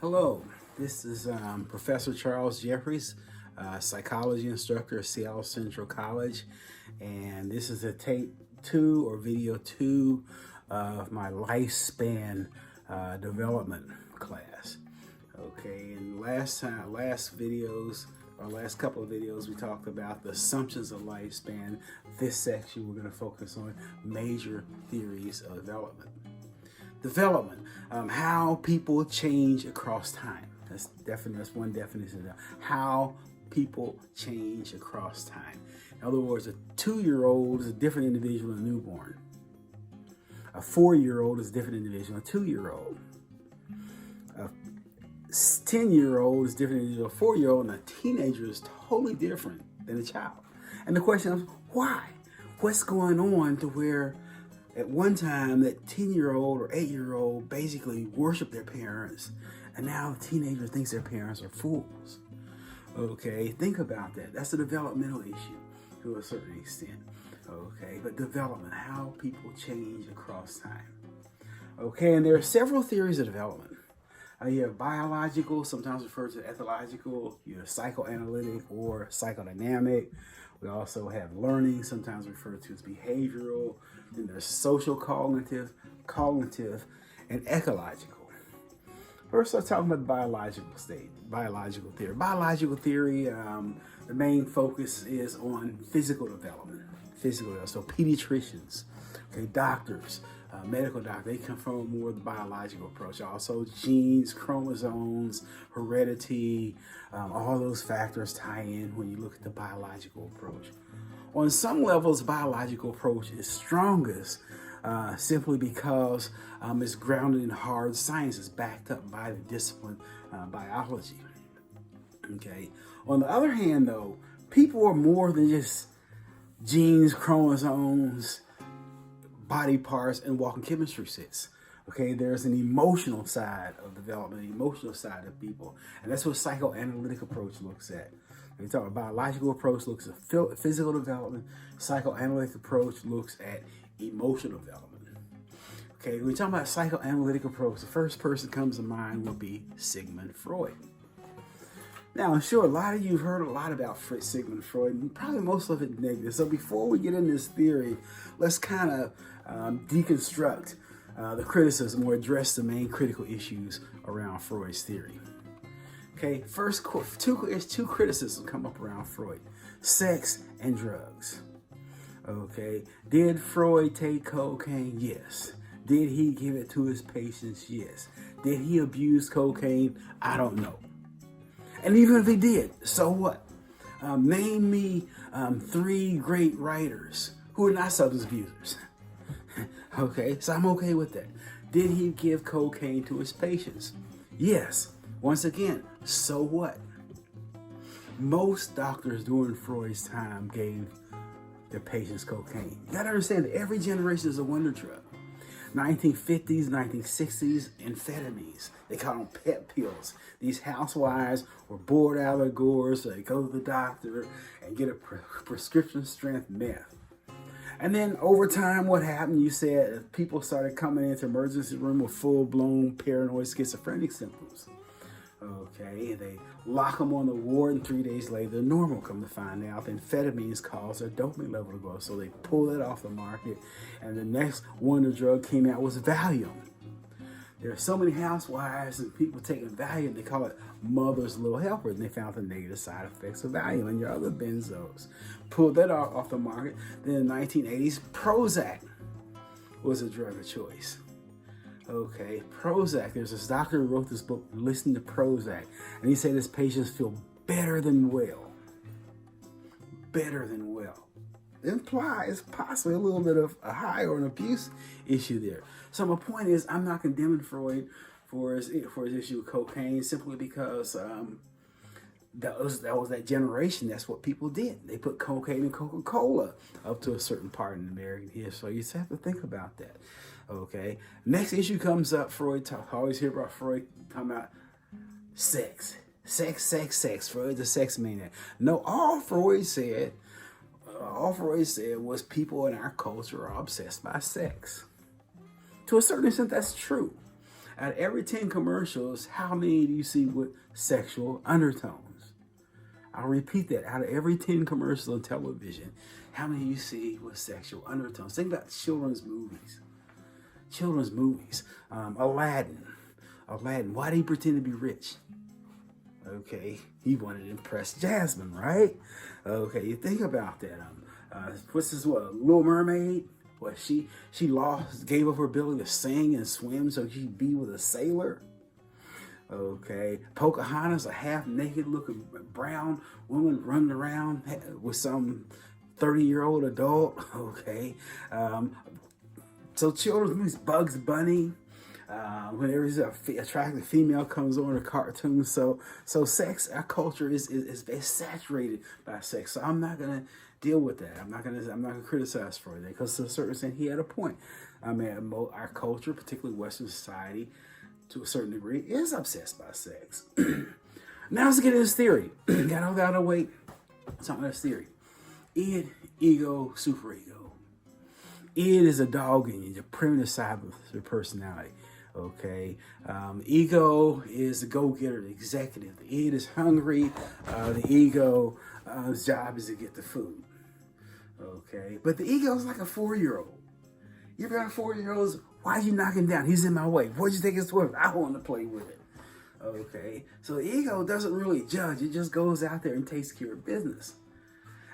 Hello, this is Professor Charles Jeffries, psychology instructor at Seattle Central College, and this is a tape 2 or video 2 of my lifespan development class. Okay, and last videos, our last couple of videos, we talked about the assumptions of lifespan. This section, we're going to focus on major theories of development. Development, how people change across time. That's one definition of how people change across time. In other words, a 2-year-old is a different individual than a newborn. A 4-year-old is a different individual than a 2-year-old. A 10-year-old is different than a 4-year-old, and a teenager is totally different than a child. And the question is, why? What's going on to where at one time that 10-year-old or 8-year-old basically worship their parents, and now the teenager thinks their parents are fools? Okay, think about that. That's a developmental issue to a certain extent. Okay, but development, how people change across time. Okay, and there are several theories of development. You have biological, sometimes referred to ethological. You have psychoanalytic or psychodynamic. We also have learning, sometimes referred to as behavioral. Then there's social cognitive, and ecological. First, let's talk about the biological theory. Biological theory, the main focus is on physical development. So pediatricians, okay, doctors, medical doctors, they come from more the biological approach. Also, genes, chromosomes, heredity, all those factors tie in when you look at the biological approach. On some levels, biological approach is strongest simply because it's grounded in hard science. It's backed up by the discipline biology. Okay. On the other hand, though, people are more than just genes, chromosomes, body parts, and walking chemistry sets. Okay, there's an emotional side of development, an emotional side of people, and that's what psychoanalytic approach looks at. We talk about biological approach looks at physical development. Psychoanalytic approach looks at emotional development. Okay, when we talk about psychoanalytic approach, the first person comes to mind will be Sigmund Freud. Now, I'm sure a lot of you have heard a lot about Sigmund Freud, and probably most of it negative. So before we get into this theory, let's kind of deconstruct the criticism or address the main critical issues around Freud's theory. Okay, first, two criticisms come up around Freud: sex and drugs. Okay, did Freud take cocaine? Yes. Did he give it to his patients? Yes. Did he abuse cocaine? I don't know. And even if he did, so what? Name me 3 great writers who are not substance abusers. Okay, so I'm okay with that. Did he give cocaine to his patients? Yes. Once again, so what? Most doctors during Freud's time gave their patients cocaine. You gotta understand that every generation is a wonder drug. 1950s, 1960s, amphetamines. They call them pet pills. These housewives were bored out of their gourds, so they go to the doctor and get a prescription strength meth. And then over time, what happened? You said people started coming into emergency room with full-blown paranoid schizophrenic symptoms. Okay, they lock them on the ward, and 3 days later, they're normal. Come to find out, the amphetamines cause their dopamine level to go up, so they pull it off the market. And the next wonder drug came out was Valium. There are so many housewives and people taking Valium, they call it mother's little helper, and they found the negative side effects of Valium and your other benzos. Pulled that off the market. Then in the 1980s, Prozac was a drug of choice. Okay, Prozac. There's this doctor who wrote this book, Listen to Prozac, and he said his patients feel better than well. Better than well. It implies possibly a little bit of a high or an abuse issue there. So my point is, I'm not condemning Freud for his issue with cocaine simply because that was that generation. That's what people did. They put cocaine in Coca-Cola up to a certain part in American history. So you just have to think about that. Okay. Next issue comes up. Freud always hear about Freud talking about sex. Freud's a sex maniac. No, all Freud said was people in our culture are obsessed by sex. To a certain extent, that's true. Out of every 10 commercials, how many do you see with sexual undertones? I'll repeat that. Out of every 10 commercials on television, how many you see with sexual undertones? Think about children's movies. Children's movies. Aladdin. Why did he pretend to be rich? Okay, he wanted to impress Jasmine, right? Okay, you think about that. What's this? What, Little Mermaid? What, she gave up her ability to sing and swim so she'd be with a sailor. Okay, Pocahontas, a half-naked looking brown woman running around with some 30-year-old adult. Okay, so children's movies, Bugs Bunny. Whenever an attractive female comes on a cartoon, so sex, our culture is saturated by sex. So I'm not gonna deal with that. I'm not gonna criticize Freud because to a certain extent he had a point. I mean, our culture, particularly Western society, to a certain degree, is obsessed by sex. Now let's get into this theory. Gotta wait. Something of this theory. Id, ego, superego. Id is a dog in you, the primitive side of your personality. Okay, ego is the go-getter, the executive. The id is hungry. The ego's job is to get the food. Okay, but the ego is like a 4-year-old. You ever got a 4-year-old? Why are you knocking down? He's in my way. What'd you think it's worth? I want to play with it. Okay, so the ego doesn't really judge. It just goes out there and takes care of business.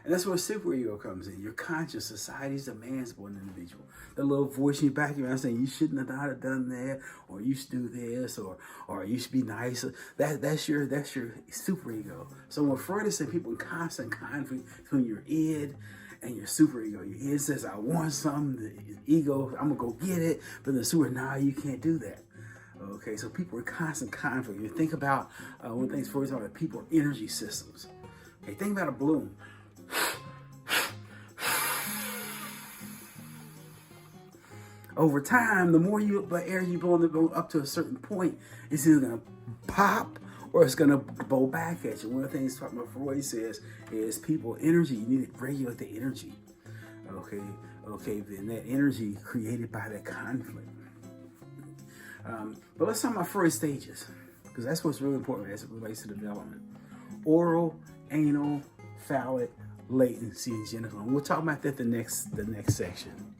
And that's where superego comes in. Your conscious society's demands of one individual. The little voice in your back of your mind saying you shouldn't have not have done that, or you should do this, or you should be nice. That's your superego. So when Freud is saying people in constant conflict between your id and your superego. Your id says I want something. The ego, I'm gonna go get it. But the super, nah, you can't do that. Okay, so people are in constant conflict. You think about one thing Freud's talking about, people are energy systems. Okay, think about a balloon. Over time, the more air you blow in the balloon up to a certain point, it's either going to pop or it's going to blow back at you. One of the things Freud says is people energy, you need to regulate the energy. Okay, then that energy created by that conflict. But let's talk about Freud's stages, because that's what's really important as it relates to development. Oral, anal, phallic, latency, and genital. And we'll talk about that the next section.